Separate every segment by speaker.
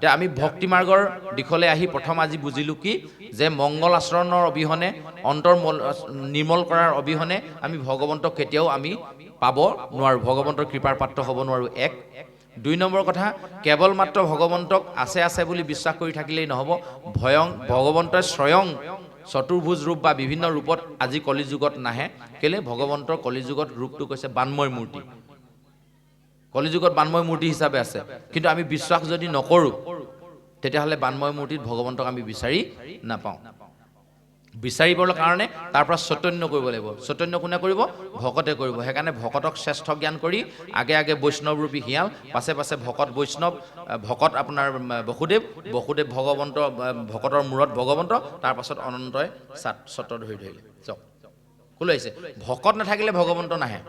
Speaker 1: এতিয়া আমি ভক্তি মাৰ্গৰ দিশলৈ আহি প্ৰথম আজি বুজিলোঁ কি যে মংগল আচৰণৰ অবিহনে অন্তৰ নিৰ্মল কৰাৰ অবিহনে আমি ভগৱন্তক কেতিয়াও আমি পাব নোৱাৰোঁ, ভগৱন্তৰ কৃপাৰ পাত্ৰ হ'ব নোৱাৰোঁ। 1 2 নম্বৰ কথা, কেৱল মাত্ৰ ভগৱন্তক আছে বুলি বিশ্বাস কৰি থাকিলেই নহ'ব, ভগৱন্তই স্বয়ং চতুৰ্ভুজ ৰূপ বা বিভিন্ন ৰূপত আজি কলিযুগত নাহে। কেলে ভগৱন্তৰ কলিযুগত ৰূপটো কৈছে বানময় মূৰ্তি, কলিযুগত বানময় মূৰ্তি হিচাপে আছে। কিন্তু আমি বিশ্বাস যদি নকৰোঁ তেতিয়াহ'লে বানময় মূৰ্তিত ভগৱন্তক আমি বিচাৰি নাপাওঁ। বিচাৰিবৰ কাৰণে তাৰ পৰা চৈতন্য কৰিব লাগিব। চৈতন্য কোনে কৰিব? ভকতে কৰিব। সেইকাৰণে ভকতক শ্ৰেষ্ঠ জ্ঞান কৰি আগে আগে বৈষ্ণৱ ৰূপী শিয়াল, পাছে পাছে ভকত বৈষ্ণৱ, ভকত আপোনাৰ বসুদেৱ ভগৱন্ত, ভকতৰ মূৰত ভগৱন্ত, তাৰ পাছত অনন্তই ছত্ৰ ধৰি ধৰিলে। চাওক ক'লৈ আহিছে, ভকত নাথাকিলে ভগৱন্ত নাহে।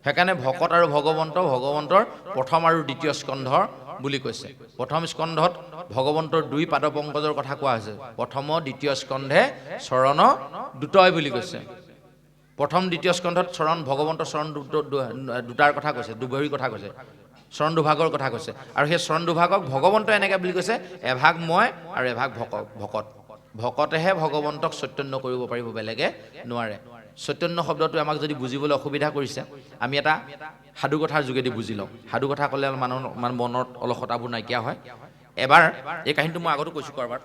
Speaker 1: সেইকাৰণে ভকত আৰু ভগৱন্তৰ প্ৰথম আৰু দ্বিতীয় স্কন্ধৰ বুলি কৈছে। প্ৰথম স্কন্ধত ভগৱন্তৰ 2 পাদ পংকজৰ কথা কোৱা হৈছে। প্ৰথম দ্বিতীয় স্কন্ধে চৰণ দুটয় বুলি কৈছে। প্ৰথম দ্বিতীয় স্কন্ধত ভগৱন্তৰ চৰণ দুটাৰ কথা কৈছে, দুভৰিৰ কথা কৈছে, চৰণ দুভাগৰ কথা কৈছে। আৰু সেই চৰণ দুভাগক ভগৱন্তই এনেকৈ বুলি কৈছে, এভাগ মই আৰু এভাগ ভকত। ভকতেহে ভগৱন্তক চৈতন্য কৰিব পাৰিব, বেলেগে নোৱাৰে। চৈতন্য শব্দটো আমাক যদি বুজিবলৈ অসুবিধা কৰিছে, আমি এটা সাধু কথাৰ যোগেদি বুজি লওঁ। সাধু কথা ক'লে মানুহৰ মনত অলসতাবোৰ নাইকিয়া হয়। এবাৰ এই কাহিনীটো মই আগতো কৈছোঁ কৰবাৰ,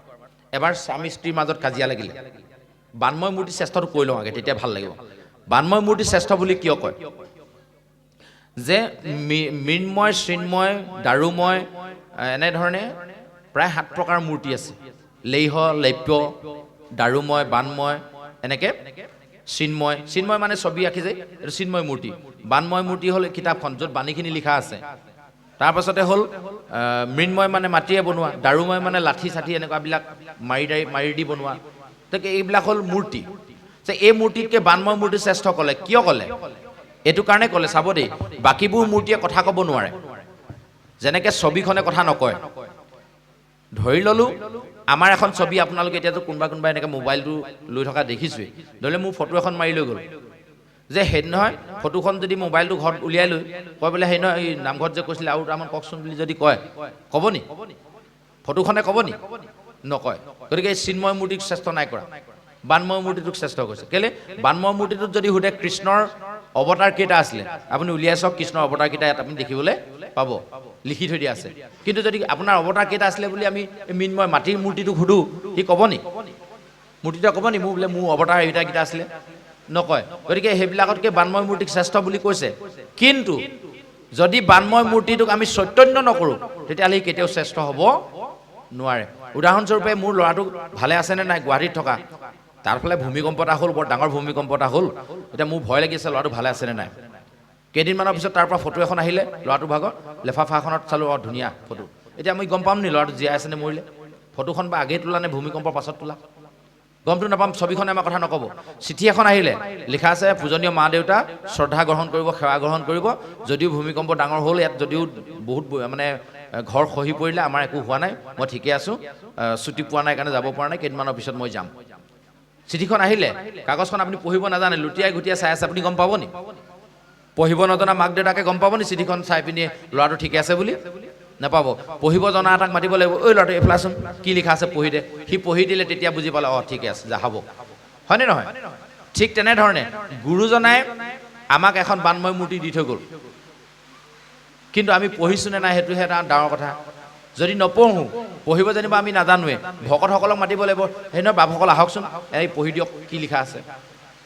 Speaker 1: এবাৰ স্বামী স্ত্ৰীৰ মাজত কাজিয়া লাগিলে। বানময় মূৰ্তি শ্ৰেষ্ঠটো কৈ লওঁ আগে, তেতিয়া ভাল লাগিব। বানময় মূৰ্তি শ্ৰেষ্ঠ বুলি কিয় কয়? যে মৃন্ময়, চিন্ময়, দাৰুময়, এনেধৰণে প্ৰায় 7 প্ৰকাৰ মূৰ্তি আছে। লেইহ, লৈপ্য, দাৰুময়, বানময়, এনেকৈ চিন্ময় মানে ছবি আঁকি যায়, এইটো চিন্ময় মূৰ্তি। বানময় মূৰ্তি হ'ল কিতাপখন য'ত বাণীখিনি লিখা আছে। তাৰপাছতে হ'ল মৃন্ময় মানে মাটিৰে বনোৱা, দাৰুময় মানে লাঠি চাঠি এনেকুৱাবিলাক মাৰি দি বনোৱা। গতিকে এইবিলাক হ'ল মূৰ্তি। এই মূৰ্তিতকৈ বানময় মূৰ্তি শ্ৰেষ্ঠ ক'লে, কিয় ক'লে? এইটো কাৰণে ক'লে, চাব দেই, বাকীবোৰ মূৰ্তিয়ে কথা ক'ব নোৱাৰে, যেনেকৈ ছবিখনে কথা নকয়। ধৰি ল'লোঁ আমাৰ এখন ছবি, আপোনালোকে এতিয়াতো কোনোবা এনেকৈ মোবাইলটো লৈ থকা দেখিছোৱেই। ধৰি লওক মোৰ ফটো এখন মাৰি লৈ গ'ল, যে সেই নহয় ফটোখন যদি মোবাইলটো ঘৰত উলিয়াই লৈ কয় বোলে সেই নহয় এই নামঘৰত যে কৈছিলে আৰু দুটামান কওকচোন বুলি যদি কয়, ক'ব নি? ফটোখনে ক'ব নি? নকয়। গতিকে এই চিন্ময় মূৰ্তিক শ্ৰেষ্ঠ নাই কৰা, বানময় মূৰ্তিটোক শ্ৰেষ্ঠ কৰিছে। কেলে? বানময় মূৰ্তিটোত যদি সোধে কৃষ্ণৰ অৱতাৰ কেইটা আছিলে, আপুনি উলিয়াই চাওক, কৃষ্ণৰ অৱতাৰ কেইটা ইয়াত আপুনি দেখিবলৈ পাব, লিখি থৈ দিয়া আছে। কিন্তু যদি আপোনাৰ অৱতাৰ কেইটা আছিলে বুলি আমি মৃন্ময় মাটিৰ মূৰ্তিটোক সোধোঁ, সি ক'ব নি? মূৰ্তিটোৱে ক'ব নি মোৰ অৱতাৰ এইকেইটা আছিলে? নকয়। গতিকে সেইবিলাকতকৈ বানময় মূৰ্তিক শ্ৰেষ্ঠ বুলি কৈছে। কিন্তু যদি বানময় মূৰ্তিটোক আমি চৈতন্য নকৰোঁ তেতিয়াহ'লে সি কেতিয়াও শ্ৰেষ্ঠ হ'ব নোৱাৰে। উদাহৰণস্বৰূপে মোৰ ল'ৰাটো ভালে আছেনে নাই গুৱাহাটীত থকা, তাৰ ফালে ভূমিকম্প এটা হ'ল, বৰ ডাঙৰ ভূমিকম্প এটা হ'ল। এতিয়া মোৰ ভয় লাগিছে ল'ৰাটো ভালে আছেনে নাই। কেইদিনমানৰ পিছত তাৰ পৰা ফটো এখন আহিলে ল'ৰাটোৰ ভাগৰ, লেফাফাখনত চালোঁ, ধুনীয়া ফটো। এতিয়া আমি গম পাম নি ল'ৰাটো জীয়াই আছেনে মৰিলে? ফটোখন বা আগেয়ে তোলা নে ভূমিকম্পৰ পাছত তোলা? গমটো নাপাম, ছবিখনে আমাৰ কথা নক'ব। চিঠি এখন আহিলে লিখা আছে, পূজনীয় মা দেউতা শ্ৰদ্ধা গ্ৰহণ কৰিব, সেৱা গ্ৰহণ কৰিব। যদিও ভূমিকম্প ডাঙৰ হ'ল, ইয়াত যদিও বহুত মানে ঘৰ খহি পৰিলে, আমাৰ একো হোৱা নাই, মই ঠিকে আছোঁ, ছুটি পোৱা নাই কাৰণে যাব পৰা নাই, কেইদিনমানৰ পিছত মই যাম। চিঠিখন আহিলে, কাগজখন আপুনি পঢ়িব নাজানে, লুটিয়াই গুটিয়াই চাই আছে, আপুনি গম পাব নি? পঢ়িব নজনা মাক দেউতাকে গম পাব নি চিঠিখন চাই পিনি ল'ৰাটো ঠিকে আছে বুলি? নাপাব। পঢ়িব জনা এটাক মাতিব লাগিব, ঐ ল'ৰাটো এইফালাচোন কি লিখা আছে পঢ়ি দে। সি পঢ়ি দিলে, তেতিয়া বুজি পালে, ঠিকে আছে, যা হ'ব। হয়নে নহয়? ঠিক তেনেধৰণে গুৰুজনাই আমাক এখন বানময় মূৰ্তি দি থৈ গ'ল, কিন্তু আমি পঢ়িছোঁ নে নাই সেইটোহে এটা ডাঙৰ কথা। যদি নপঢ়োঁ, পঢ়িব যেনিবা আমি নাজানোৱে, ভকতসকলক মাতিব লাগিব, সেই নহয় বাপসকল আহকচোন, এই পঢ়ি দিয়ক কি লিখা আছে।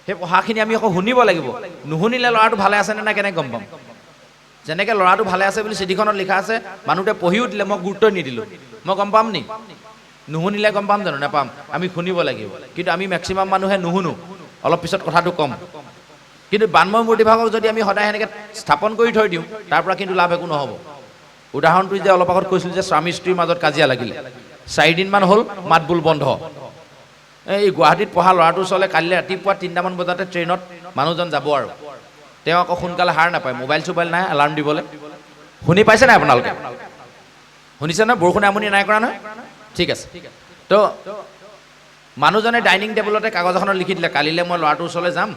Speaker 1: সেই পঢ়াখিনি আমি আকৌ শুনিব লাগিব। নুশুনিলে ল'ৰাটো ভালে আছেনে নাই কেনেকৈ গম পাম? যেনেকৈ ল'ৰাটো ভালে আছে বুলি চিঠিখনত লিখা আছে, মানুহটোৱে পঢ়িও দিলে, মই গুৰুত্ব নিদিলোঁ, মই গম পাম নি? নুশুনিলে গম পাম জানো? নাপাম। আমি শুনিব লাগিব। কিন্তু আমি মেক্সিমাম মানুহে নুশুনো, অলপ পিছত কথাটো কম। কিন্তু বানময় মূৰ্তিভাগক যদি আমি সদায় সেনেকৈ স্থাপন কৰি থৈ দিওঁ, তাৰ পৰা কিন্তু লাভ একো নহ'ব। উদাহৰণটো যে অলপ আগত কৈছিলোঁ যে স্বামী স্ত্ৰীৰ মাজত কাজিয়া লাগিলে, 4 দিনমান হ'ল মাত বোল বন্ধ। এই গুৱাহাটীত পঢ়া ল'ৰাটোৰ ওচৰলৈ কালিলৈ ৰাতিপুৱা 3টামান বজাতে ট্ৰেইনত মানুহজন যাব, আৰু তেওঁ আকৌ সোনকালে হাৰ নাপায়, মোবাইল চোবাইল নাই এলাৰ্ম দিবলৈ। শুনি পাইছে নাই আপোনালোকে? শুনিছে নহয়? বৰষুণে আমনি নাই কৰা নহয়? ঠিক আছে। তো মানুহজনে ডাইনিং টেবুলতে কাগজ এখনত লিখি দিলে, কালিলৈ মই ল'ৰাটোৰ ওচৰলৈ যাম,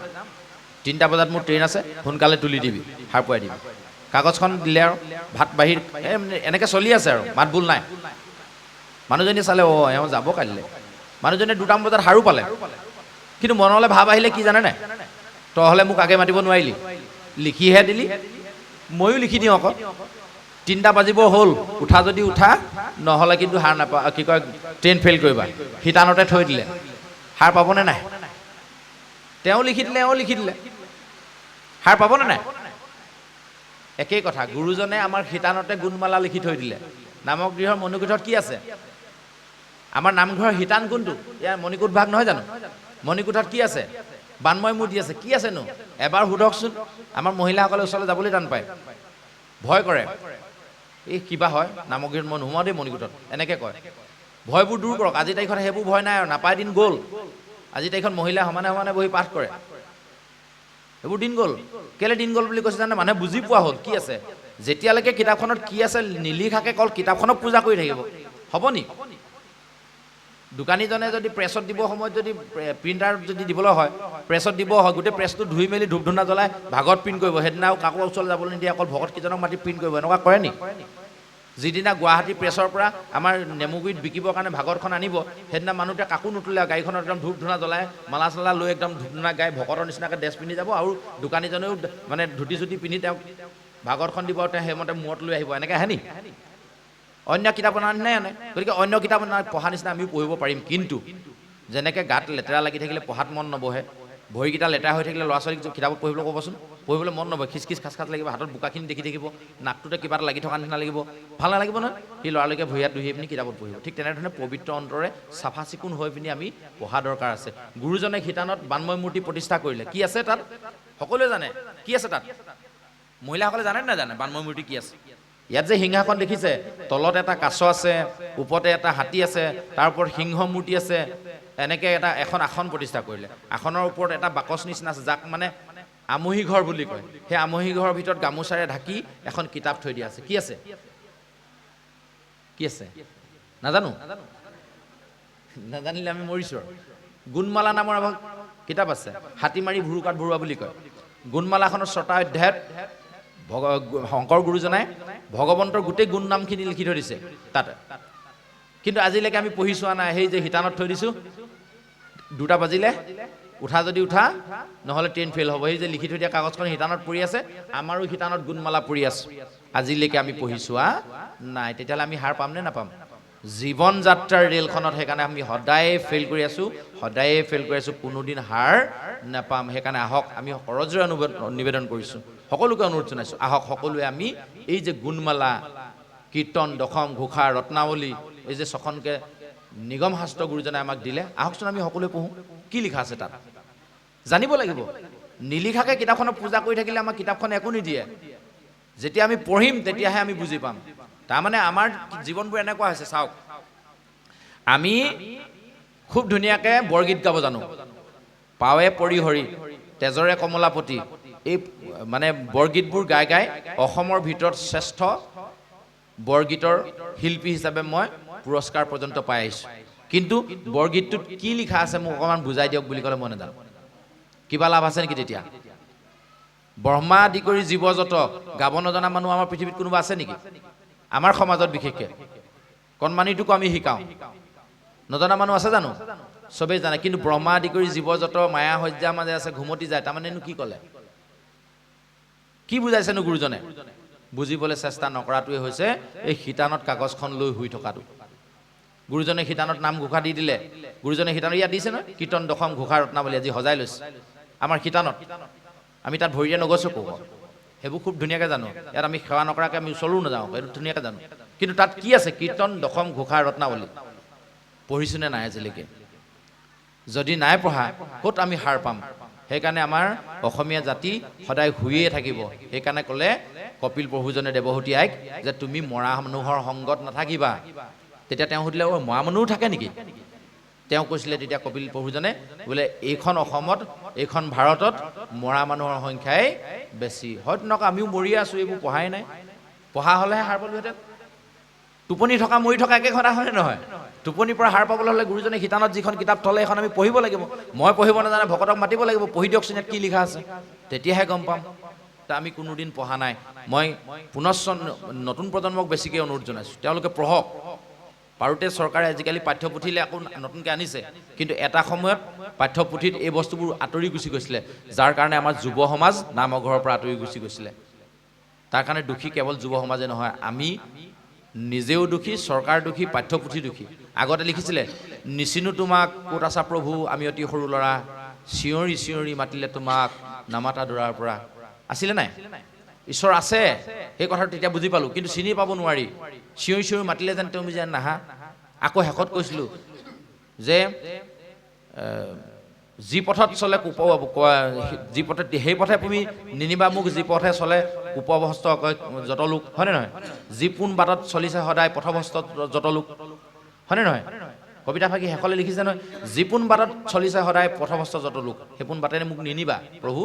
Speaker 1: 3টা বজাত মোৰ ট্ৰেইন আছে, সোনকালে তুলি দিবি, সাৰ পুৱাই দিবি। কাগজখন দিলে আৰু ভাত বাহিৰ এনেকৈ চলি আছে আৰু মাত বোল নাই। মানুহজনী চালে এওঁ যাব কাইলৈ। মানুহজনীয়ে 2টামান বজাত সাৰো পালে, কিন্তু মনলৈ ভাৱ আহিলে কি জানে নাই, তই হ'লে মোক আগে মাতিব নোৱাৰিলি, লিখিহে দিলি, ময়ো লিখি দিওঁ আকৌ। 3টা বাজিব হ'ল, উঠা যদি উঠা, নহ'লে কিন্তু সাৰ নাপা, কি কয় ট্ৰেইন ফেইল কৰিবা। শিতানতে থৈ দিলে, সাৰ পাবনে নাই? তেওঁ লিখি দিলে, এওঁ লিখি দিলে, সাৰ পাবনে নাই? একেই কথা, গুৰুজনে আমাৰ শিতানতে গুণমালা লিখি থৈ দিলে। নামক গৃহৰ মণিকূটত কি আছে? আমাৰ নামঘৰৰ শিতান কোনটো? ইয়াৰ মণিকূট ভাগ নহয় জানো? মণিকূটত কি আছে? বানময় মূৰ্তি আছে। কি আছেনো? এবাৰ সোধকচোন। আমাৰ মহিলাসকলে ওচৰলৈ যাবলৈ টান পায়, ভয় কৰে। এই কিবা হয় নামক গৃহত মই নোসোমাওঁ দেই মণিকূটত, এনেকৈ কয়। ভয়বোৰ দূৰ কৰক। আজি তাৰিখত সেইবোৰ ভয় নাই আৰু, নাপায় দিন গ'ল। আজি তাৰিখত মহিলাই সমানে সমানে বহি পাঠ কৰে, এইবোৰ দিন গ'ল। কেলৈ দিন গ'ল বুলি কৈছে জানে? মানুহে বুজি পোৱা হ'ল কি আছে। যেতিয়ালৈকে কিতাপখনত কি আছে নিলিখাকে কল কিতাপখনক পূজা কৰি থাকিব, হ'ব নি? দোকানীজনে যদি প্ৰেছত দিব সময়ত যদি প্ৰিণ্টাৰ যদি দিবলৈ হয়, প্ৰেছত দিব হয়, গোটেই প্ৰেছটো ধুই মেলি ধূপ ধূনা জ্বলাই ভাগত প্ৰিণ্ট কৰিব, সেইদিনা কাকো ওচৰলৈ যাবলৈ নিদিয়ে, অকল ভকতকেইজনক মাতি প্ৰিণ্ট কৰিব, এনেকুৱা কৰে নি? যিদিনা গুৱাহাটী প্ৰেছৰ পৰা আমাৰ নেমুগুৰিত বিকিবৰ কাৰণে ভাগতখন আনিব, সেইদিনা মানুহটোৱে কাকো নুতুলে, গাড়ীখনত একদম ধূপ ধূনা জ্বলাই মালা চালা লৈ একদম ধূপ ধূনা গাই ভকতৰ নিচিনাকৈ ড্ৰেছ পিন্ধি যাব, আৰু দোকানীজনেও মানে ধুতি চুটি পিন্ধি তেওঁক ভাগতখন দিব, তেওঁ সেইমতে মূৰত লৈ আহিব। এনেকৈ আহে নি? অন্য কিতাপ আনে আনে। গতিকে অন্য কিতাপ পঢ়া নিচিনা আমিও পঢ়িব পাৰিম, কিন্তু যেনেকৈ গাত লেতেৰা লাগি থাকিলে পঢ়াত মন নবহে, ভৰিকেইটা লেতেৰা হৈ থাকিলে ল'ৰা ছোৱালীক কিতাপত পঢ়িবলৈ ক'বচোন, পঢ়িবলৈ মন নবহে, খিচ খাচ খাচ লাগিব, হাতত বোকাখিনি দেখি থাকিব, নাকটোতে কিবা এটা লাগি থকা নিচিনা লাগিব, ভাল নালাগিব নহয়। সি ল'ৰালৈকে ভৰি হাত ধুই পিনি কিতাপত পঢ়িব। ঠিক তেনেধৰণে পবিত্ৰ অন্তৰে চাফা চিকুণ হৈ পিনি আমি পঢ়া দৰকাৰ আছে। গুৰুজনে শিতানত বানময় মূৰ্তি প্ৰতিষ্ঠা কৰিলে। কি আছে তাত? সকলোৱে জানে কি আছে তাত? মহিলাসকলে জানে নে নাজানে বানময় মূৰ্তি কি আছে? ইয়াত যে সিংহাসন দেখিছে, তলত এটা কাছ আছে, ওপৰতে এটা হাতী আছে, তাৰ ওপৰত সিংহ মূৰ্তি আছে, এনেকৈ এখন আসন প্ৰতিষ্ঠা কৰিলে। আসনৰ ওপৰত এটা বাকচ নিচিনা আছে, যাক মানে আমহি ঘৰ বুলি কয়। সেই আমহি ঘৰৰ ভিতৰত গামোচাৰে ঢাকি এখন কিতাপ থৈ দিয়া আছে। কি আছে? কি আছে নাজানো, নাজানিলে আমি মৰিছোঁ। গুণমালা নামৰ এখন কিতাপ আছে, হাতীমাৰি ভুৰুকাত ভৰুৱা বুলি কয়। গুণমালাখনৰ 6টা অধ্যায়ত শংকৰ গুৰুজনাই ভগৱন্তৰ গোটেই গুণ নামখিনি লিখি থৈ দিছে তাত, কিন্তু আজিলৈকে আমি পঢ়ি চোৱা নাই। সেই যে শিতানত থৈ দিছোঁ, 2টা বাজিলে উঠা যদি উঠা, নহ'লে ট্ৰেইন ফেইল হ'ব। সেই যে লিখি থৈ দিয়া কাগজখন শিতানত পৰি আছে, আমাৰো শিতানত গুণমালা পৰি আছে, আজিলৈকে আমি পঢ়ি চোৱা নাই। তেতিয়াহ'লে আমি হাৰ পাম নে নাপাম? জীৱন যাত্ৰাৰ ৰেলখনত সেইকাৰণে আমি সদায়ে ফেইল কৰি আছোঁ, সদায়ে ফেইল কৰি আছোঁ, কোনোদিন হাৰ নাপাম। সেইকাৰণে আহক, আমি সৰজৰে নিবেদন কৰিছোঁ, সকলোকে অনুৰোধ জনাইছোঁ, আহক সকলোৱে আমি এই যে গুণমালা, কীৰ্তন, দশম, ঘোষা, ৰত্নাৱলী, এই যে 6খনকৈ নিগম শাস্ত্ৰ গুৰুজনে আমাক দিলে, আহকচোন আমি সকলোৱে পঢ়োঁ। কি লিখা আছে তাত জানিব লাগিব। নিলিখাকৈ কিতাপখনক পূজা কৰি থাকিলে আমাক কিতাপখনে একো নিদিয়ে। যেতিয়া আমি পঢ়িম তেতিয়াহে আমি বুজি পাম। তাৰমানে আমাৰ জীৱনবোৰ এনেকুৱা হৈছে, চাওক, আমি খুব ধুনীয়াকৈ বৰগীত গাব জানো, পাৱে পৰিহৰি, তেজৰে কমলাপতি, এই মানে বৰগীতবোৰ গাই গাই অসমৰ ভিতৰত শ্ৰেষ্ঠ বৰগীতৰ শিল্পী হিচাপে মই পুৰস্কাৰ পৰ্যন্ত পাই আহিছোঁ। কিন্তু বৰগীতটোত কি লিখা আছে মোক অকণমান বুজাই দিয়ক বুলি ক'লে মই নাজানো। কিবা লাভ আছে নেকি তেতিয়া? ব্ৰহ্মা আদি কৰি জীৱ যত গাব নজনা মানুহ আমাৰ পৃথিৱীত কোনোবা আছে নেকি? আমাৰ সমাজত বিশেষকৈ কণমানিটোকো আমি শিকাওঁ, নজনা মানুহ আছে জানো? চবেই জানে, কিন্তু ব্ৰহ্মা আদি কৰি জীৱ যত মায়া সজ্জাৰ মাজে আছে ঘুমতি যায়, তাৰমানেনো কি ক'লে? কি বুজাইছেনো গুৰুজনে? বুজিবলৈ চেষ্টা নকৰাটোৱে হৈছে এই শিতানত কাগজখন লৈ শুই থকাটো। গুৰুজনে শিতানত নাম ঘোষা দি দিলে। গুৰুজনে শিতানত ইয়াত দিছে নহয়, কীৰ্তন, দশম, ঘোষা, ৰত্নাৱলী, আজি সজাই লৈছে আমাৰ শিতানত। আমি তাত ভৰিৰে নগৈছোঁ ক'ব, সেইবোৰ খুব ধুনীয়াকৈ জানো। ইয়াত আমি সেৱা নকৰাকৈ আমি ওচৰলৈও নাযাওঁ, সেইটো ধুনীয়াকৈ জানো। কিন্তু তাত কি আছে? কীৰ্তন, দশম, ঘোষা, ৰত্নাৱলী। পঢ়িছোঁনে নাই আজিলৈকে? যদি নাই পঢ়া, ক'ত আমি হাৰ পাম? সেইকাৰণে আমাৰ অসমীয়া জাতি সদায় শুইয়ে থাকিব। সেইকাৰণে ক'লে কপিল প্ৰভুজনে দেৱহূতি আইক যে তুমি মৰা মানুহৰ সংগত নাথাকিবা। তেতিয়া তেওঁ সুধিলে, মৰা মানুহো থাকে নেকি? তেওঁ কৈছিলে তেতিয়া কপিল প্ৰভুজনে, বোলে এইখন অসমত, এইখন ভাৰতত মৰা মানুহৰ সংখ্যাই বেছি। হয়তো নকওঁ, আমিও মৰিয়ে আছোঁ, এইবোৰ পঢ়াই নাই। পঢ়া হ'লেহে হাৰ পালোহেঁতেন। টোপনি থকা মৰি থকা একে কথা হয়নে নহয়? টোপনিৰ পৰা হাৰ পাবলৈ হ'লে গুৰুজনে শিতানত যিখন কিতাপ থলে সেইখন আমি পঢ়িব লাগিব। মই পঢ়িব নাজানে ভকতক মাতিব লাগিব, পঢ়ি দিয়কচোন ইয়াত কি লিখা আছে, তেতিয়াহে গম পাম। তা আমি কোনোদিন পঢ়া নাই। মই পুনশ্চ নতুন প্ৰজন্মক বেছিকৈ অনুৰোধ জনাইছোঁ, তেওঁলোকে পঢ়ক। পাৰোঁতে চৰকাৰে আজিকালি পাঠ্যপুথিলৈ আকৌ নতুনকৈ আনিছে, কিন্তু এটা সময়ত পাঠ্যপুথিত এই বস্তুবোৰ আঁতৰি গুচি গৈছিলে, যাৰ কাৰণে আমাৰ যুৱ সমাজ নামঘৰৰ পৰা আঁতৰি গুচি গৈছিলে। তাৰ কাৰণে দোষী কেৱল যুৱ সমাজে নহয়, আমি নিজেও দোষী, চৰকাৰ দোষী, পাঠ্যপুথি দোষী। আগতে লিখিছিলে, নিচিনো তোমাক ক'ত আছা প্ৰভু, আমি অতি সৰু ল'ৰা, চিঞৰি চিঞৰি মাতিলে তোমাক নামাতা দূৰাৰ পৰা। আছিলে নাই? ঈশ্বৰ আছে, সেই কথাটো তেতিয়া বুজি পালোঁ, কিন্তু চিনি পাব নোৱাৰি। চিঞৰি চিঞৰি মাতিলে যেন তুমি যেন নাহা। আকৌ শেষত কৈছিলোঁ যে যি পথত চলে যি পথে সেই পথে তুমি নিনিবা মোক, যি পথে চলে কুপভস্ত যত লোক, হয়নে নহয়? যি পোন বাটত চলিছে সদায় পথভস্ত যত লোক, হয়নে নহয়? কবিতা ফাঁকি শেষলৈ লিখিছে নহয়, যি পোন বাটত চলিছে সদায় পথভস্ত যত লোক, সেই পোন বাটেৰে মোক নিনিবা প্ৰভু।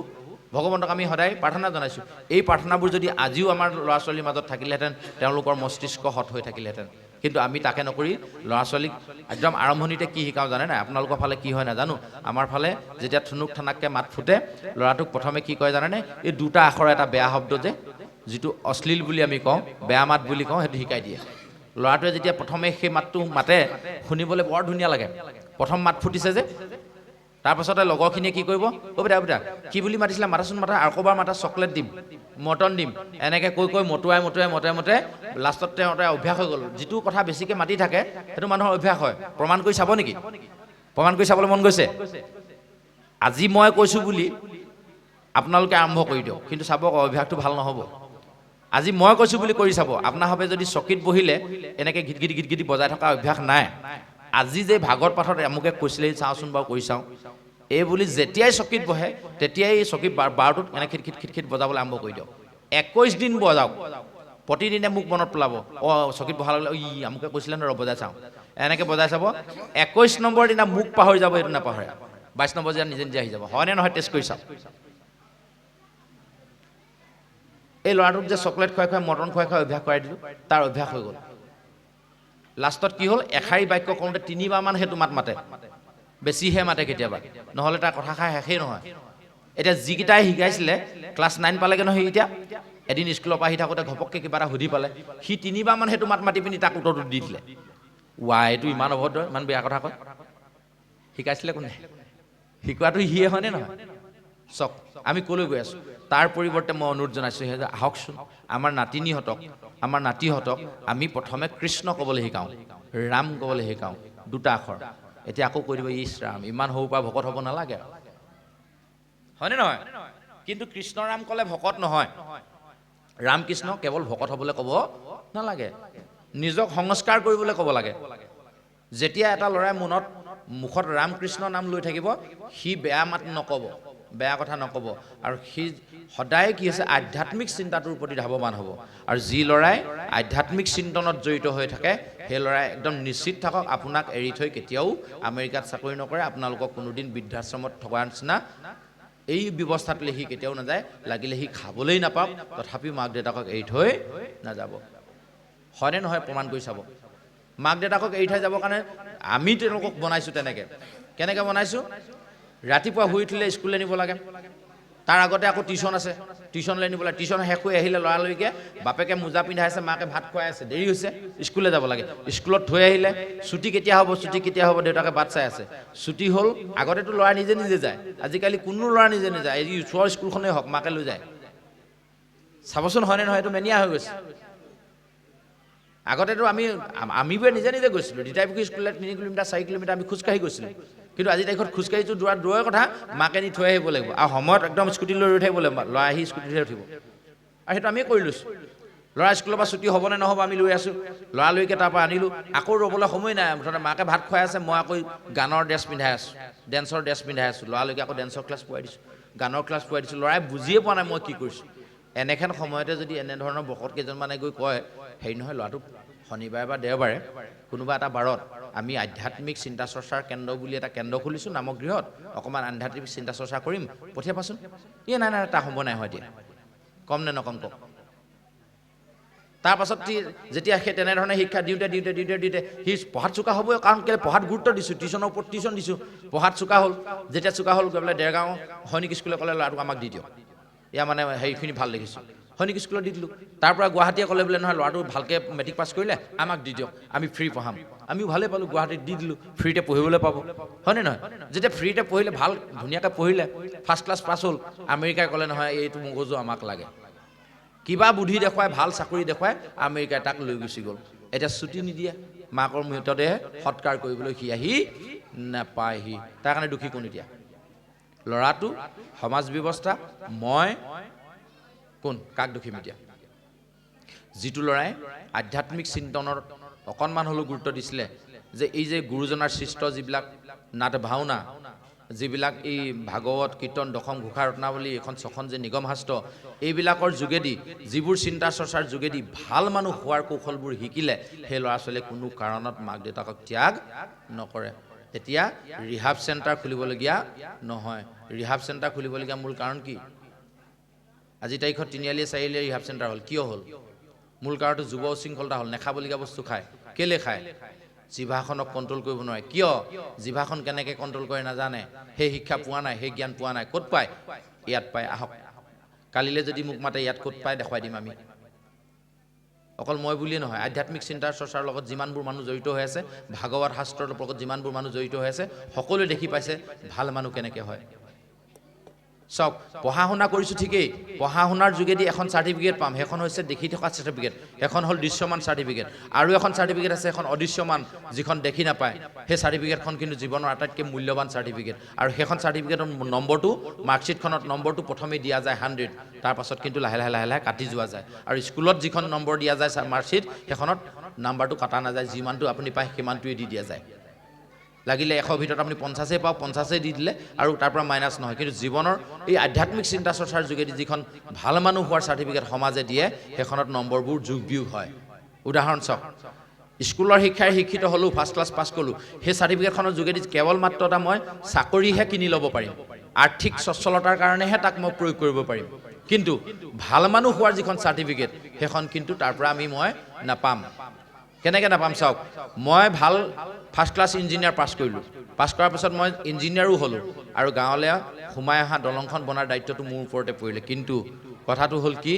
Speaker 1: ভগৱন্তক আমি সদায় প্ৰাৰ্থনা জনাইছোঁ। এই প্ৰাৰ্থনাবোৰ যদি আজিও আমাৰ ল'ৰা ছোৱালীৰ মাজত থাকিলেহেঁতেন, তেওঁলোকৰ মস্তিষ্ক হত হৈ থাকিলেহেঁতেন। কিন্তু আমি তাকে নকৰি ল'ৰা ছোৱালীক একদম আৰম্ভণিতে কি শিকাওঁ জানে নাই? আপোনালোকৰ ফালে কি হয় নাজানো, আমাৰ ফালে যেতিয়া থুনুক থানাককৈ মাত ফুটে, ল'ৰাটোক প্ৰথমে কি কয় জানেনে? এই দুটা আখৰ এটা বেয়া শব্দ যে, যিটো অশ্লীল বুলি আমি কওঁ, বেয়া মাত বুলি কওঁ, সেইটো শিকাই দিয়ে। ল'ৰাটোৱে যেতিয়া প্ৰথমে সেই মাতটো মাতে, শুনিবলৈ বৰ ধুনীয়া লাগে। প্ৰথম মাত ফুটিছে যে, তাৰপাছতে লগৰখিনিয়ে কি কৰিব, বেটা বেটা কি বুলি মাতিছিলা, মাতাচোন মাতা, আকৌবাৰ মাতা, চকলেট দিম, মটন দিম, এনেকৈ কৈ কৈ মতুৱাই লাষ্টত তেওঁ অভ্যাস হৈ গ'ল। যিটো কথা বেছিকৈ মাতি থাকে সেইটো মানুহৰ অভ্যাস হয়। প্ৰমাণ কৰি চাব নেকি? প্ৰমাণ কৰি চাবলৈ মন গৈছে? আজি মই কৈছোঁ বুলি আপোনালোকে আৰম্ভ কৰি দিয়ক, কিন্তু চাব অভ্যাসটো ভাল নহ'ব। আজি মই কৈছোঁ বুলি কৰি চাব। আপোনাৰ ভাৱে যদি চকীত বহিলে এনেকৈ গীত গীত গীত গীত বজাই থকা অভ্যাস নাই, আজি যে ভাগৱত পাঠত আমুকে কৈছিলে চাওঁচোন বাৰু কৰি চাওঁ, এই বুলি যেতিয়াই চকীত বহে তেতিয়াই চকীত বাৰটোত এনে খিট খিট খিট খিট বজাবলৈ আৰম্ভ কৰি দিয়ক। 21 দিন বজাওক, প্ৰতিদিনে মোক মনত পেলাব, চকীত বহাৰ লগে লগে আমুকে কৈছিলে ন, বজাই চাওঁ, এনেকৈ বজাই চাব। 21 নম্বৰ দিনা মোক পাহৰি যাব, এইটো নাপাহৰে। 22 নম্বৰ দিনা নিজে নিজে আহি যাব, হয়নে নহয়? টেষ্ট কৰি চাওক। এই ল'ৰাটোক যে চকলেট খুৱাই খুৱাই মটন খুৱাই খুৱাই অভ্যাস কৰাই দিলোঁ, তাৰ অভ্যাস হৈ গ'ল। লাষ্টত কি হ'ল, এষাৰি বাক্য কওঁতে 3বাৰমান সেইটো মাত মাতে, বেছিহে মাতে কেতিয়াবা, নহ'লে তাৰ কথা খাই শেষেই নহয়। এতিয়া যিকেইটাই শিকাইছিলে ক্লাছ 9 পালেগৈ নহয়, এতিয়া এদিন স্কুলৰ পৰা আহি থাকোঁতে ঘপককৈ কিবা এটা সুধি পালে, সি 3বাৰমান সেইটো মাত মাতি পিনি তাক উত্তৰটো দি দিলে। এইটো ইমান অভদ্ৰ, ইমান বেয়া কথা কয়। শিকাইছিলে কোনে? শিকোৱাটো সিয়ে হয়নে নহয়? চক, আমি ক'লৈ গৈ আছোঁ? তাৰ পৰিৱৰ্তে মই অনুৰোধ জনাইছোঁ যে আহকচোন, আমাৰ নাতিহঁতক আমি প্ৰথমে কৃষ্ণ ক'বলৈ শিকাওঁ, ৰাম ক'বলৈ শিকাওঁ, দুটা আখৰ। এতিয়া আকৌ কৈ দিব, ইছ ৰাম, ইমান সৰুৰ পৰা ভকত হ'ব নালাগে, হয়নে নহয়? কিন্তু কৃষ্ণ ৰাম ক'লে ভকত নহয়, ৰাম কৃষ্ণ কেৱল ভকত হ'বলৈ ক'ব নালাগে, নিজক সংস্কাৰ কৰিবলৈ ক'ব লাগে। যেতিয়া এটা ল'ৰাই মুখত ৰাম কৃষ্ণ নাম লৈ থাকিব, সি বেয়া মাত নক'ব, বেয়া কথা নক'ব, আৰু সি সদায় কি হৈছে, আধ্যাত্মিক চিন্তাটোৰ প্ৰতি ধাৱমান হ'ব। আৰু যি ল'ৰাই আধ্যাত্মিক চিন্তনত জড়িত হৈ থাকে, সেই ল'ৰাই একদম নিশ্চিত থাকক, আপোনাক এৰি থৈ কেতিয়াও আমেৰিকাত চাকৰি নকৰে, আপোনালোকক কোনোদিন বৃদ্ধাশ্ৰমত থকাৰ নিচিনা এই ব্যৱস্থাটোলৈ সি কেতিয়াও নাযায়। লাগিলে সি খাবলৈ নাপাওক, তথাপিও মাক দেউতাকক এৰি থৈ নাযাব, হয়নে নহয়? প্ৰমাণ কৰি চাব। মাক দেউতাকক এৰি থৈ যাবৰ কাৰণে আমি তেওঁলোকক বনাইছোঁ তেনেকৈ। কেনেকৈ বনাইছোঁ? ৰাতিপুৱা শুই উঠিলে স্কুললৈ নিব লাগে, তাৰ আগতে আকৌ টিউশ্যন আছে, টিউশ্যনলৈ নিব লাগে। টিউশ্যন শেষ হৈ আহিলে লৰালৰিকৈ বাপেকে মোজা পিন্ধাই আছে, মাকে ভাত খুৱাই আছে, দেৰি হৈছে, স্কুললৈ যাব লাগে। স্কুলত থৈ আহিলে ছুটি কেতিয়া হ'ব, দেউতাকে বাট চাই আছে। ছুটি হ'ল, আগতেতো ল'ৰা নিজে নিজে যায়, আজিকালি কোনো ল'ৰা নিজে নাযায়, এই ওচৰৰ স্কুলখনেই হওক, মাকে লৈ যায়। চাবচোন, হয়নে নহয়? এইটো মেনিয়া হৈ গৈছে। আগতেতো আমিবোৰে নিজে নিজে গৈছিলোঁ, দিতাইপুখুৰী স্কুললৈ 3 কিলোমিটাৰ 4 কিলোমিটাৰ আমি খোজকাঢ়ি গৈছিলোঁ। কিন্তু আজি তাৰিখত খোজকাঢ়িছোঁ দূৰৰ কথা, মাকে নি থৈ আহিব লাগিব, আৰু সময়ত একদম স্কুটি লৈ ৰৈ থাকিব লাগিব, ল'ৰা আহি স্কুটিতহে উঠিব। আৰু সেইটো আমিয়ে কৰি লৈছোঁ। ল'ৰা স্কুলৰ পৰা ছুটি হ'বনে নহ'ব আমি লৈ আছোঁ, ল'ৰালৈকে তাৰ পৰা আনিলোঁ, আকৌ ৰ'বলৈ সময় নাই। মুঠতে মাকে ভাত খুৱাই আছে, মই আকৌ গানৰ ড্ৰেছ পিন্ধাই আছোঁ, ডেন্সৰ ড্ৰেছ পিন্ধাই আছোঁ, ল'ৰালৈকে আকৌ ডেন্সৰ ক্লাছ পোৱাই দিছোঁ, গানৰ ক্লাছ পোৱাই দিছোঁ। ল'ৰাই বুজিয়ে পোৱা নাই মই কি কৰিছোঁ। এনেখন সময়তে যদি এনেধৰণৰ বকত কেইজনমানে গৈ কয়, হেৰি নহয়, ল'ৰাটো শনিবাৰে বা দেওবাৰে কোনোবা এটা বাৰত আমি আধ্যাত্মিক চিন্তা চৰ্চাৰ কেন্দ্ৰ বুলি এটা কেন্দ্ৰ খুলিছোঁ নামক গৃহত, অকণমান আধ্যাত্মিক চিন্তা চৰ্চা কৰিম, পঠিয়াবাচোন। নাই তাৰ সময় নাই হয়, এতিয়া কম নে নকম কওক। তাৰপাছত যেতিয়া সেই তেনেধৰণে শিক্ষা দিওঁতে সি পঢ়াত চোকা হ'বই, কাৰণ কেলৈ পঢ়াত গুৰুত্ব দিছোঁ, টিউশ্যনৰ ওপৰত টিউশ্যন দিছোঁ, পঢ়াত চোকা হ'ল। যেতিয়া চোকা হ'ল, গৈ পেলাই দেৰগাঁও সৈনিক স্কুলে ক'লে ল'ৰাটোক আমাক দি দিয়ক, মানে হেৰিখিনি ভাল দেখিছোঁ, সৈনিক স্কুলত দি দিলোঁ তাৰ পৰা গুৱাহাটীয়ে ক'লে বোলে নহয় ল'ৰাটো ভালকৈ মেট্ৰিক পাছ কৰিলে আমাক দি দিয়ক আমি ফ্ৰী পঢ়াম আমিও ভালেই পালোঁ গুৱাহাটীত দি দিলোঁ ফ্ৰীতে পঢ়িবলৈ পাব হয়নে নহয় যেতিয়া ফ্ৰীতে পঢ়িলে ভাল ধুনীয়াকৈ পঢ়িলে ফাৰ্ষ্ট ক্লাছ পাছ হ'ল আমেৰিকাই ক'লে নহয় এইটো মগজু আমাক লাগে কিবা বুদ্ধি দেখুৱাই ভাল চাকৰি দেখুৱাই আমেৰিকাই তাক লৈ গুচি গ'ল এতিয়া ছুটি নিদিয়ে মাকৰ মৃতদেহ সৎকাৰ কৰিবলৈ সি আহি নাপায়হি তাৰ কাৰণে দুখী কোন এতিয়া ল'ৰাটো সমাজ ব্যৱস্থা মই কোন কাক দুখিম এতিয়া যিটো ল'ৰাই আধ্যাত্মিক চিন্তনৰ অকণমান হ'লেও গুৰুত্ব দিছিলে যে এই যে গুৰুজনাৰ সৃষ্ট যিবিলাক নাট ভাওনা যিবিলাক এই ভাগৱত কীৰ্তন দশম ঘোষা ৰত্নাৱলী এখন ছখন যে নিগম শাস্ত্ৰ এইবিলাকৰ যোগেদি যিবোৰ চিন্তা চৰ্চাৰ যোগেদি ভাল মানুহ হোৱাৰ কৌশলবোৰ শিকিলে সেই ল'ৰা ছোৱালীয়ে কোনো কাৰণত মাক দেউতাকক ত্যাগ নকৰে এতিয়া ৰিহাব চেণ্টাৰ খুলিবলগীয়া নহয় ৰিহাব চেণ্টাৰ খুলিবলগীয়া মূল কাৰণ কি আজি তাৰিখত তিনিআলি চাৰিআলি ৰিহাব চেণ্টাৰ হ'ল কিয় হ'ল মূল কাৰণটো যুৱ উশৃংখলতা হ'ল নেখাবলগীয়া বস্তু খায় কেলে খায় জিভাখনক কণ্ট্ৰল কৰিব নোৱাৰে কিয় জিভাখন কেনেকৈ কণ্ট্ৰল কৰে নাজানে সেই শিক্ষা পোৱা নাই সেই জ্ঞান পোৱা নাই ক'ত পায় ইয়াত পায় আহক কালিলৈ যদি মোক মাতে ইয়াত ক'ত পায় দেখুৱাই দিম আমি অকল মই বুলিয়ে নহয় আধ্যাত্মিক চিন্তাৰ চৰ্চাৰ লগত যিমানবোৰ মানুহ জড়িত হৈ আছে ভাগৱত শাস্ত্ৰৰ লগত যিমানবোৰ মানুহ জড়িত হৈ আছে সকলোৱে দেখি পাইছে ভাল মানুহ কেনেকৈ হয় চাওক পঢ়া শুনা কৰিছোঁ ঠিকেই পঢ়া শুনাৰ যোগেদি এখন চাৰ্টিফিকেট পাম সেইখন হৈছে দেখি থকা চাৰ্টিফিকেট সেইখন হ'ল দৃশ্যমান চাৰ্টিফিকেট আৰু এখন চাৰ্টিফিকেট আছে এখন অদৃশ্যমান যিখন দেখি নাপায় সেই চাৰ্টিফিকেটখন কিন্তু জীৱনৰ আটাইতকৈ মূল্যৱান চাৰ্টিফিকেট আৰু সেইখন চাৰ্টিফিকেটৰ নম্বৰটো মাৰ্কশ্বিটখনত নম্বৰটো প্ৰথমেই দিয়া যায় 100 তাৰ পাছত কিন্তু লাহে লাহে লাহে লাহে কাটি যোৱা যায় আৰু স্কুলত যিখন নম্বৰ দিয়া যায় মাৰ্কশ্বিট সেইখনত নাম্বাৰটো কাটা নাযায় যিমানটো আপুনি পায় সিমানটোৱে দি দিয়া যায় লাগিলে 100 ভিতৰত আপুনি 50 পাওক 50 দি দিলে আৰু তাৰ পৰা মাইনাছ নহয় কিন্তু জীৱনৰ এই আধ্যাত্মিক চিন্তা চৰ্চাৰ যোগেদি যিখন ভাল মানুহ হোৱাৰ চাৰ্টিফিকেট সমাজে দিয়ে সেইখনত নম্বৰবোৰ যোগ বিয়োগ হয় উদাহৰণ চাওক স্কুলৰ শিক্ষাৰে শিক্ষিত হ'লোঁ ফাৰ্ষ্ট ক্লাছ পাছ কৰিলোঁ সেই চাৰ্টিফিকেটখনৰ যোগেদি কেৱল মাত্ৰ এটা মই চাকৰিহে কিনি ল'ব পাৰিম আৰ্থিক সচ্ছলতাৰ কাৰণেহে তাক মই প্ৰয়োগ কৰিব পাৰিম কিন্তু ভাল মানুহ হোৱাৰ যিখন চাৰ্টিফিকেট সেইখন কিন্তু তাৰ পৰা মই নাপাম কেনেকৈ নাপাম চাওক মই ভাল ফাৰ্ষ্ট ক্লাছ ইঞ্জিনিয়াৰ পাছ কৰিলোঁ পাছ কৰাৰ পিছত মই ইঞ্জিনিয়াৰো হ'লোঁ আৰু গাঁৱলৈ সোমাই অহা দলংখন বনাৰ দায়িত্বটো মোৰ ওপৰতে পৰিলে কিন্তু কথাটো হ'ল কি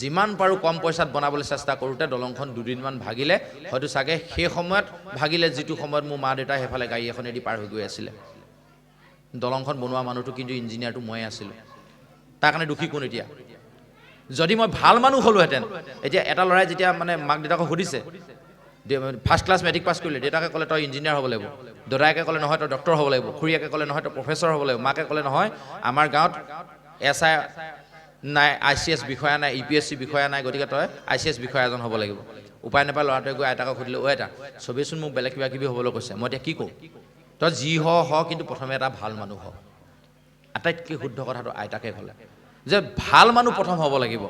Speaker 1: যিমান পাৰোঁ কম পইচাত বনাবলৈ চেষ্টা কৰোঁতে দলংখন দুদিনমান ভাগিলে হয়তো চাগে সেই সময়ত ভাগিলে যিটো সময়ত মোৰ মা দেউতাই সেইফালে গাড়ী এখনেদি পাৰ হৈ গৈ আছিলে দলংখন বনোৱা মানুহটো কিন্তু ইঞ্জিনিয়াৰটো ময়ে আছিলোঁ তাৰ কাৰণে দুখী কোন এতিয়া যদি মই ভাল মানুহ হ'লোহেঁতেন এতিয়া এটা ল'ৰাই যেতিয়া মানে মাক দেউতাকক সুধিছে ফাৰ্ষ্ট ক্লাছ মেট্ৰিক পাছ কৰিলে দেউতাকে ক'লে তই ইঞ্জিনিয়াৰ হ'ব লাগিব দাদাকে ক'লে নহয় তই ডক্টৰ হ'ব লাগিব খুৰীয়াকে ক'লে নহয় তই প্ৰফেচৰ হ'ব লাগিব মাকে ক'লে নহয় আমাৰ গাঁৱত SI নাই ICS বিষয়া নাই EPSC বিষয়া নাই গতিকে তই ICS বিষয়া এজন হ'ব লাগিব উপায় নাপায় ল'ৰাটোৱে গৈ আইতাকক সুধিলে এটা চবেইচোন মোক বেলেগ কিবা কিবি হ'বলৈ কৈছে মই এতিয়া কি কওঁ তই যি হ কিন্তু প্ৰথমে এটা ভাল মানুহ হ আটাইতকৈ শুদ্ধ কথাটো আইতাকে ক'লে যে ভাল মানুহ প্ৰথম হ'ব লাগিব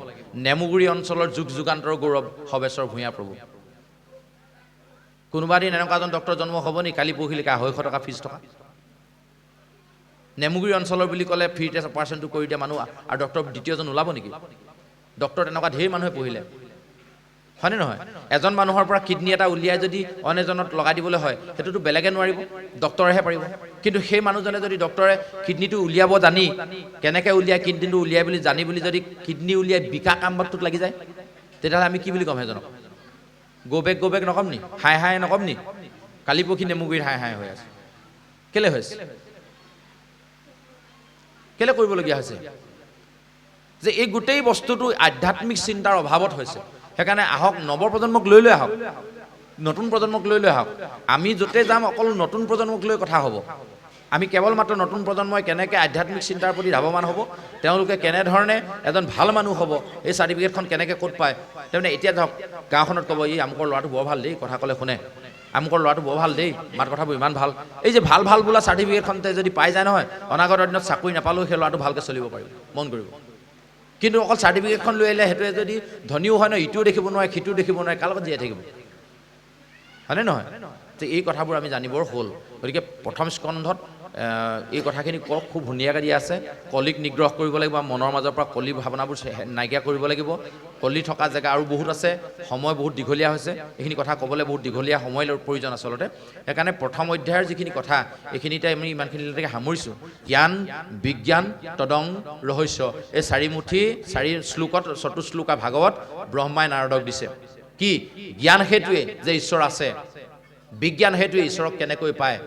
Speaker 1: নেমুগুৰি অঞ্চলৰ যুগ যুগান্তৰ গৌৰৱ সবেশ্বৰ ভূঞা প্ৰভু কোনোবা দিন এনেকুৱা এজন ডক্টৰ জন্ম হ'ব নি কালি পৰহিলৈকে 250 টকা ফিজ থকা নেমুগুৰি অঞ্চলৰ বুলি ক'লে ফ্ৰীতে অপাৰেশ্যনটো কৰি দিয়া মানুহ আৰু ডক্টৰ দ্বিতীয়জন ওলাব নেকি ডক্টৰ তেনেকুৱা ঢেৰ মানুহে পঢ়িলে হয়নে নহয় এজন মানুহৰ পৰা কিডনী এটা উলিয়াই যদি অইন এজনত লগাই দিবলৈ হয় সেইটোতো বেলেগে নোৱাৰিব ডক্টৰেহে পাৰিব কিন্তু সেই মানুহজনে যদি ডক্টৰে কিডনীটো উলিয়াব জানি কেনেকৈ উলিয়াই কিডনীটো উলিয়াই বুলি জানি বুলি যদি কিডনী উলিয়াই বিকা কামটোত লাগি যায় তেতিয়াহ'লে আমি কি বুলি ক'ম সেইজনক গোবেক নকম নি হাই নকম নি কালি পৰহি নেমুগুৰিত হাই হৈ আছে কেলে হৈছে কেলে কৰিবলগীয়া হৈছে যে এই গোটেই বস্তুটো আধ্যাত্মিক চিন্তাৰ অভাৱত হৈছে সেইকাৰণে আহক নৱপ্ৰজন্মক লৈ আহক নতুন প্ৰজন্মক লৈ আহক আমি য'তে যাম অকল নতুন প্ৰজন্মক লৈ কথা হ'ব আমি কেৱল মাত্ৰ নতুন প্ৰজন্মই কেনেকৈ আধ্যাত্মিক চিন্তাৰ প্ৰতি ধাৱমান হ'ব তেওঁলোকে কেনেধৰণে এজন ভাল মানুহ হ'ব এই চাৰ্টিফিকেটখন কেনেকৈ ক'ত পায় তাৰমানে এতিয়া ধৰক গাঁওখনত ক'ব এই আমুকৰ ল'ৰাটো বৰ ভাল দেই কথা ক'লে শুনে আমুকৰ ল'ৰাটো বৰ ভাল দেই মাত কথাবোৰ ইমান ভাল এই যে ভাল বোলা চাৰ্টিফিকেটখনতে যদি পাই যায় নহয় অনাগত দিনত চাকৰি নাপালেও সেই ল'ৰাটো ভালকৈ চলিব পাৰিব মন কৰিব কিন্তু অকল চাৰ্টিফিকেটখন লৈ আহিলে সেইটোৱে যদি ধনীও হয় ন ইটোও দেখিব নোৱাৰে সিটোও দেখিব নোৱাৰে কাৰ লগত জীয়াই থাকিব হয়নে নহয় যে এই কথাবোৰ আমি জানিবৰ হ'ল গতিকে প্ৰথম স্কন্ধত এই কথাখিনি খুব ধুনীয়াকৈ দিয়া আছে। কলিক নিগ্ৰহ কৰিব লাগিব, মনৰ মাজৰ পৰা কলি ভাৱনাবোৰ নাইকিয়া কৰিব লাগিব। কলি থকা জেগা আৰু বহুত আছে, সময় বহুত দীঘলীয়া হৈছে, এইখিনি কথা ক'বলৈ বহুত দীঘলীয়া সময়ৰ প্ৰয়োজন আচলতে। সেইকাৰণে প্ৰথম অধ্যায়ৰ যিখিনি কথা এইখিনিতে আমি ইমানখিনিলৈকে সামৰিছোঁ। জ্ঞান বিজ্ঞান তদং ৰহস্য, এই চাৰিমুঠি 4 শ্লোকত চতুশ্লোকা ভাগৱত ব্ৰহ্মাই নাৰদক দিছে। কি জ্ঞান সেইটোৱে যে ঈশ্বৰ আছে, বিজ্ঞান সেইটোৱে ঈশ্বৰক কেনেকৈ পায়,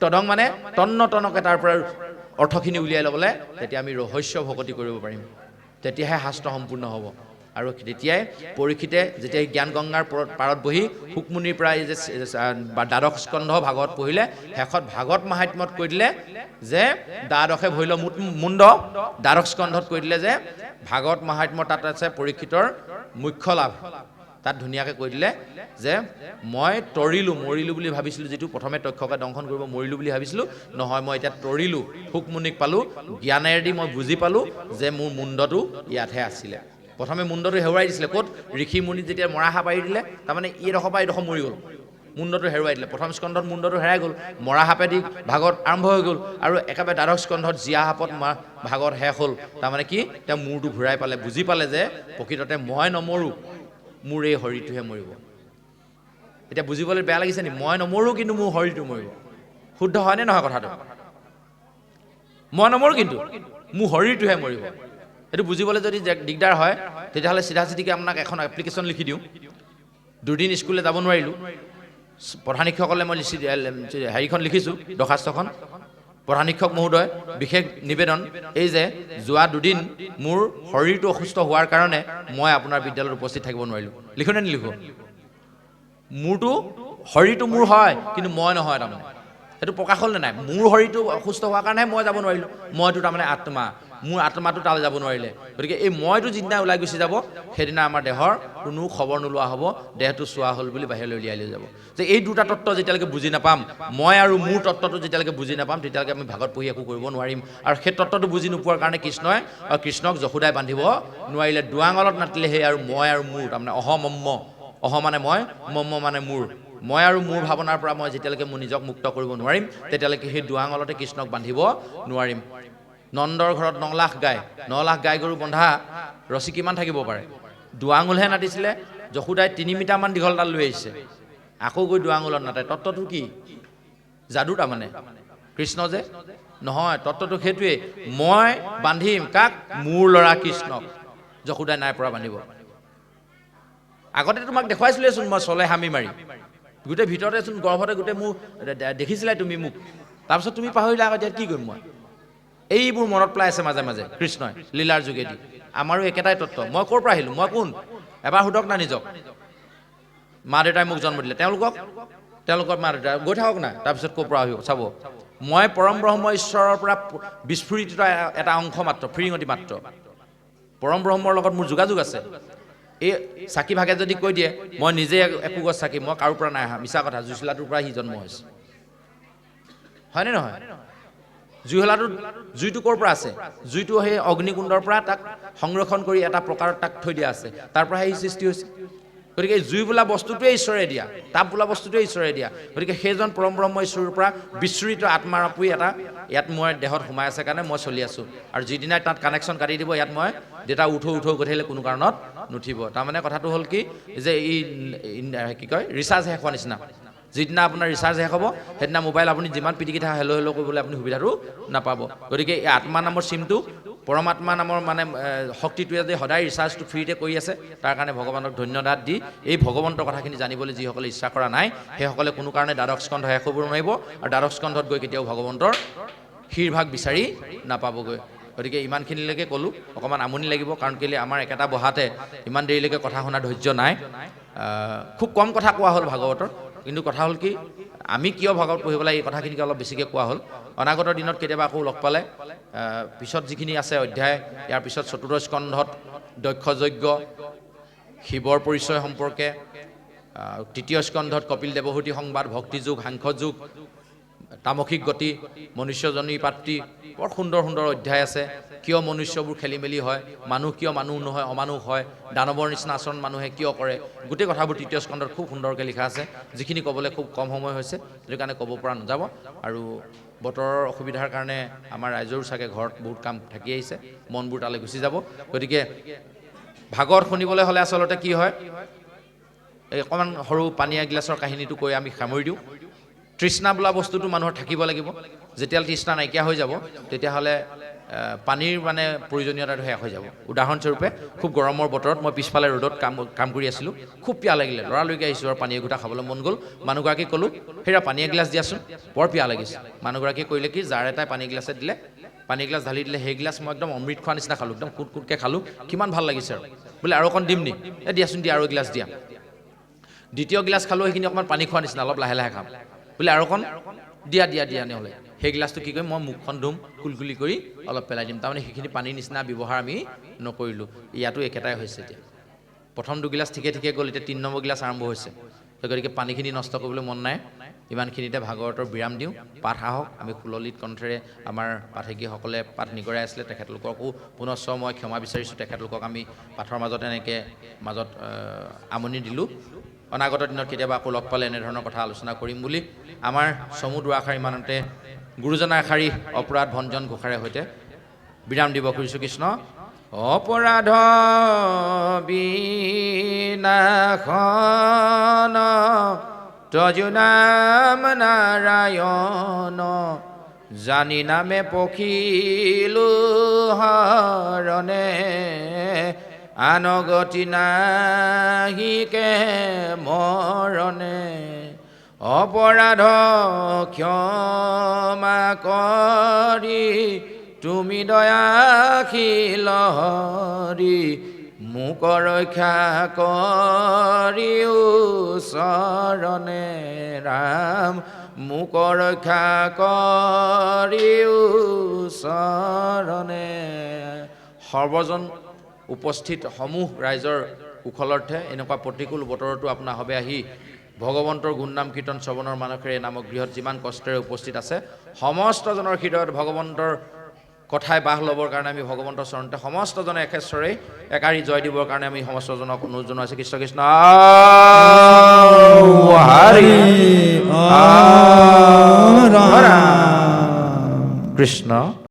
Speaker 1: তদং মানে তন্নতনকে তাৰ পৰা অৰ্থখিনি উলিয়াই ল'বলৈ, তেতিয়া আমি ৰহস্য ভকতি কৰিব পাৰিম, তেতিয়াহে শাস্ত্ৰ সম্পূৰ্ণ হ'ব। আৰু তেতিয়াই পৰীক্ষিতে যেতিয়া জ্ঞান গংগাৰ পাৰত বহি শুকমুনিৰ পৰা এই যে দ্বাদশ স্কন্ধ ভাগৱত পঢ়িলে, শেষত ভাগৱত মাহাত্ম্যত কৈ দিলে যে দ্বাদশে ভৈল মুণ্ড, দ্বাদশ স্কন্ধত কৈ দিলে যে ভাগৱত মাহাত্ম্য তাত আছে পৰীক্ষিতৰ মুখ্য লাভ। তাত ধুনীয়াকৈ কৈ দিলে যে মই তৰিলোঁ, মৰিলোঁ বুলি ভাবিছিলোঁ, যিটো প্ৰথমে তক্ষকে দংশন কৰিব মৰিলোঁ বুলি ভাবিছিলোঁ, নহয় মই এতিয়া তৰিলোঁ, শুকমুনিক পালোঁ, জ্ঞানেৰেদি মই বুজি পালোঁ যে মোৰ মুণ্ডটো ইয়াতহে আছিলে। প্ৰথমে মুণ্ডটো হেৰুৱাই দিছিলে ক'ত, ঋষি মুনিত যেতিয়া মৰা সাপ পাৰি দিলে, তাৰমানে এইডোখৰ পৰা এইডোখৰ মৰি গ'ল, মুণ্ডটো হেৰুৱাই দিলে। প্ৰথম স্কন্ধত মুণ্ডটো হেৰাই গ'ল, মৰা সাপেদি ভাগৱত আৰম্ভ হৈ গ'ল, আৰু একেবাৰে দ্বাদশ স্কন্ধত জীয়া সাপত ভাগৱত শেষ হ'ল। তাৰমানে কি, তেওঁ মূৰটো ঘূৰাই পালে, বুজি পালে যে প্ৰকৃততে মই নমৰোঁ, মোৰ এই শৰীৰটোহে মৰিব। এতিয়া বুজিবলৈ বেয়া লাগিছে নি, মই নমৰোঁ কিন্তু মোৰ শৰীৰটো মৰিব। শুদ্ধ হয়নে নহয় কথাটো? মই নমৰোঁ কিন্তু মোৰ শৰীৰটোহে মৰিব। এইটো বুজিবলৈ যদি দিগদাৰ হয়, তেতিয়াহ'লে চিধা চিধিকৈ আপোনাক এখন এপ্লিকেশ্যন লিখি দিওঁ। দুদিন স্কুললৈ যাব নোৱাৰিলোঁ, প্ৰধান শিক্ষকলৈ মই হেৰিখন লিখিছোঁ, দৰখাস্তখন। প্ৰধান শিক্ষক মহোদয়, বিশেষ নিবেদন, এই যে যোৱা 2 দিন মোৰ শৰীৰটো অসুস্থ হোৱাৰ কাৰণে মই আপোনাৰ বিদ্যালয়ত উপস্থিত থাকিব নোৱাৰিলোঁ। লিখোঁ নে নিলিখোঁ? মোৰটো শৰীৰটো মোৰ হয় কিন্তু মই নহয়, তাৰমানে সেইটো প্ৰকাশ হ'ল নে নাই? মোৰ শৰীৰটো অসুস্থ হোৱাৰ কাৰণেহে মই যাব নোৱাৰিলোঁ, মইতো তাৰমানে আত্মা, মোৰ আত্মাটো তালৈ যাব নোৱাৰিলে। গতিকে এই মইটো যিদিনা ওলাই গুচি যাব, সেইদিনা আমাৰ দেহৰ কোনো খবৰ নোলোৱা হ'ব, দেহটো চোৱা হ'ল বুলি বাহিৰলৈ উলিয়াই লৈ যাব। যে এই দুটা তত্ত্ব যেতিয়ালৈকে বুজি নাপাম, মই আৰু মোৰ তত্ত্বটো যেতিয়ালৈকে বুজি নাপাম, তেতিয়ালৈকে আমি ভাগৱত পঢ়ি একো কৰিব নোৱাৰিম। আৰু সেই তত্ত্বটো বুজি নোপোৱাৰ কাৰণে কৃষ্ণক যশোদাই বান্ধিব নোৱাৰিলে, দুৱাঙলত নাতিলে সেই আৰু মই আৰু মোৰ, তাৰমানে অহমম্ম, অহ মানে মই, মম্ম মানে মোৰ, মই আৰু মোৰ ভাৱনাৰ পৰা মই যেতিয়ালৈকে মোৰ নিজক মুক্ত কৰিব নোৱাৰিম, তেতিয়ালৈকে সেই দুৱাঙলতে কৃষ্ণক বান্ধিব নোৱাৰিম। নন্দৰ ঘৰত 9 লাখ গাই, 9 লাখ গাই গৰু বন্ধা ৰছী কিমান থাকিব পাৰে? দুৱাঙুলহে নাটিছিলে, যশোদাই 3 মিটাৰমান দীঘল তাল লৈ আহিছে, আকৌ গৈ দুৱাঙুলত নাটে। তত্ত্বটো কি? যাদু তাৰমানে কৃষ্ণ যে নহয়, তত্ত্বটো সেইটোৱে, মই বান্ধিম কাক? মোৰ ল'ৰা কৃষ্ণক। যশোদাই নাই পৰা বান্ধিব। আগতে তোমাক দেখুৱাইছিলেচোন মই চলে হামি মাৰি, গোটেই ভিতৰতেচোন গৰ্ভতে গোটেই মোৰ দেখিছিলাই তুমি মোক, তাৰপিছত তুমি পাহৰিলা। আকৌ এতিয়া কি কৰিম মই? এইবোৰ মনত পেলাই আছে মাজে মাজে কৃষ্ণই লীলাৰ যোগেদি। আমাৰো একেটাই তত্ত্ব। মই ক'ৰ পৰা আহিলোঁ? মই কোন? এবাৰ সোধক না নিজক। মা দেউতাই মোক জন্ম দিলে, তেওঁলোকৰ মা দেউতা গৈ থাকক না, তাৰপিছত ক'ৰ পৰা আহিব চাব। মই পৰম ব্ৰহ্ম ঈশ্বৰৰ পৰা বিস্ফুৰিত এটা অংশ মাত্ৰ, ফিৰিঙতি মাত্ৰ। পৰম ব্ৰহ্মৰ লগত মোৰ যোগাযোগ আছে। এই চাকি ভাগে যদি কৈ দিয়ে মই নিজে একোগছ চাকি, মই কাৰো পৰা নাই অহা, মিছা কথা। জুইশলাটোৰ পৰা সি জন্ম হৈছে, হয়নে নহয়? জুইটো ক'ৰ পৰা আছে? জুইটো সেই অগ্নিকুণ্ডৰ পৰা তাক সংৰক্ষণ কৰি এটা প্ৰকাৰত তাক থৈ দিয়া আছে, তাৰ পৰাহে সি সৃষ্টি হৈছে। গতিকে জুই বোলা বস্তুটোৱে ঈশ্বৰে দিয়া, তাপ বোলা বস্তুটোৱে ঈশ্বৰে দিয়া। গতিকে সেইজন পৰম ব্ৰহ্ম ঈশ্বৰৰ পৰা বিস্ফুৰিত আত্মাৰ আপুই এটা ইয়াত মই দেহত সোমাই আছে কাৰণে মই চলি আছোঁ। আৰু যিদিনাই তাত কানেকশ্যন কাটি দিব, ইয়াত মই দেউতা উঠো গৈ থাকিলে কোনো কাৰণত নুঠিব। তাৰমানে কথাটো হ'ল কি, যে কি কয়, ৰিচাৰ্জ শেষ হোৱা নিচিনা। যিদিনা আপোনাৰ ৰিচাৰ্জ শেষ হ'ব, সেইদিনা মোবাইল আপুনি যিমান পিটিকি থাকে হেল্ল' হেল্ল' কৰিবলৈ আপুনি সুবিধাটো নাপাব। গতিকে এই আত্মা নামৰ চিমটো, পৰমাত্মা নামৰ মানে শক্তিটোৱে যে সদায় ৰিচাৰ্জটো ফ্ৰীতে কৰি আছে, তাৰ কাৰণে ভগৱানক ধন্যবাদ দি এই ভগৱন্তৰ কথাখিনি জানিবলৈ যিসকলে ইচ্ছা কৰা নাই, সেইসকলে কোনো কাৰণে দ্বাদশ স্কন্ধ শেষ কৰিব নোৱাৰিব, আৰু দ্বাদশ স্কন্ধত গৈ কেতিয়াও ভগৱন্তৰ শিৰভাগ বিচাৰি নাপাবগৈ। গতিকে ইমানখিনিলৈকে ক'লোঁ। অকণমান আমনি লাগিব, কাৰণ কেলৈ আমাৰ একেটা বহাতে ইমান দেৰিলৈকে কথা শুনাৰ ধৈৰ্য নাই। খুব কম কথা কোৱা হ'ল ভাগৱতৰ, কিন্তু কথা হ'ল কি, আমি কিয় ভাগৱত পঢ়িব লাগে এই কথাখিনিকে অলপ বেছিকৈ কোৱা হ'ল। অনাগত দিনত কেতিয়াবা আকৌ লগ পালে পিছত যিখিনি আছে অধ্যায়, ইয়াৰ পিছত চতুৰ্দশ স্কন্ধত দক্ষ যজ্ঞ, শিৱৰ পৰিচয় সম্পৰ্কে, তৃতীয় স্কন্ধত কপিল দেৱহূতি সংবাদ, ভক্তিযোগ, সাংখ্যযোগ, তামসিক গতি, মনুষ্যজনী পাত্ৰী, বৰ সুন্দৰ সুন্দৰ অধ্যায় আছে। কিয় মনুষ্যবোৰ খেলি মেলি হয়, মানুহ কিয় মানুহ নহয় অমানুহ হয়, দানৱৰ নিচিনা আচৰণ মানুহে কিয় কৰে, গোটেই কথাবোৰ তৃতীয় স্কন্ধত খুব সুন্দৰকৈ লিখা আছে, যিখিনি ক'বলৈ খুব কম সময় হৈছে, সেইটো কাৰণে ক'ব পৰা নাযাব। আৰু বতৰৰ অসুবিধাৰ কাৰণে আমাৰ ৰাইজৰো চাগে ঘৰত বহুত কাম থাকি আহিছে, মনবোৰ তালৈ গুচি যাব। গতিকে ভাগৱত শুনিবলৈ হ'লে আচলতে কি হয়, এই অকণমান সৰু পানী এগিলাচৰ কাহিনীটো কৈ আমি সামৰি দিওঁ। তৃষ্ণা বোলা বস্তুটো মানুহৰ থাকিব লাগিব। যেতিয়া তৃষ্ণা নাইকিয়া হৈ যাব তেতিয়াহ'লে পানীৰ মানে প্ৰয়োজনীয়তাটো শেষ হৈ যাব। উদাহৰণস্বৰূপে খুব গৰমৰ বতৰত মই পিছফালে ৰ'দত কাম কৰি আছিলোঁ, খুব পিয়াহ লাগিলে, লৰালৰিকৈ আহিছোঁ আৰু পানী এঘোটা খাবলৈ মন গ'ল। মানুহগৰাকীক ক'লোঁ হেৰা পানী এগিলাচ দিয়াচোন, বৰ পিয়াহ লাগিছে। মানুহগৰাকীয়ে কৰিলে কি, জাৰ এটাই পানী এগিলাচে দিলে, পানী এগিলাচ ঢালি দিলে, সেই গিলাচ মই একদম অমৃত খোৱা নিচিনা খালোঁ, একদম কুটকৈ খালোঁ, কিমান ভাল লাগিছে আৰু। বোলে আৰু অকণ দিম নি, দিয়াচোন দিয়া, আৰু এগিলাচ দিয়া। দ্বিতীয় গিলাচ খালোঁ, সেইখিনি অকণমান পানী খোৱা নিচিনা, অলপ লাহে লাহে খাম। বোলে আৰু অকণ দিয়া নহ'লে সেই গিলাচটো কি কৰিম, মই মুখখন ধুম, কুলকুলি কৰি অলপ পেলাই দিম। তাৰমানে সেইখিনি পানীৰ নিচিনা ব্যৱহাৰ আমি নকৰিলোঁ। ইয়াতো একেটাই হৈছে। এতিয়া প্ৰথম দুগিলাচ ঠিকে গ'ল, এতিয়া 3 নম্বৰ গিলাচ আৰম্ভ হৈছে। গতিকে পানীখিনি নষ্ট কৰিবলৈ মন নাই, ইমানখিনিতে ভাগৱতৰ বিৰাম দিওঁ। পাঠ আহক, আমি সুললিত কণ্ঠেৰে আমাৰ পাঠকীসকলে পাঠ নিগৰাই আছিলে, তেখেতলোককো পুনশ্চ মই ক্ষমা বিচাৰিছোঁ। তেখেতলোকক আমি পাঠৰ মাজত এনেকৈ আমনি দিলোঁ। অনাগত দিনত কেতিয়াবা আকৌ লগ পালে এনেধৰণৰ কথা আলোচনা কৰিম বুলি আমাৰ চমু দুআষাৰ ইমানতে গুৰুজনা এষাৰি অপৰাধ ভঞ্জন ঘোষাৰে সৈতে বিৰাম দিব খুজিছোঁ। কৃষ্ণ অপৰাধ বিনাশন তজু নাম নাৰায়ণ, জানি নামে পখিলো হৰণে, আনগতি নাহিকে মৰণে। অপৰাধ ক্ষমা কৰি তুমি দয়াশীল হৰি, মোক ৰক্ষা কৰিও চৰণে। ৰাম মোক ৰক্ষা কৰিও চৰণে। সৰ্বজন উপস্থিত সমূহ ৰাইজৰ কুশলাৰ্থে এনেকুৱা প্ৰতিকূল বতৰতো আপোনাৰ হবে আহি ভগৱন্তৰ গুণনাম কীৰ্তন শ্ৰৱণৰ মানসেৰে নামক গৃহত যিমান কষ্টেৰে উপস্থিত আছে, সমস্তজনৰ হৃদয়ত ভগৱন্তৰ কথাই বাস ল'বৰ কাৰণে আমি ভগৱন্তৰ চৰণতে সমস্তজনে একেশ্বৰে একাৰি জয় দিবৰ কাৰণে আমি সমস্তজনক অনুৰোধ জনাইছোঁ। কৃষ্ণ কৃষ্ণ হৰি কৃষ্ণ।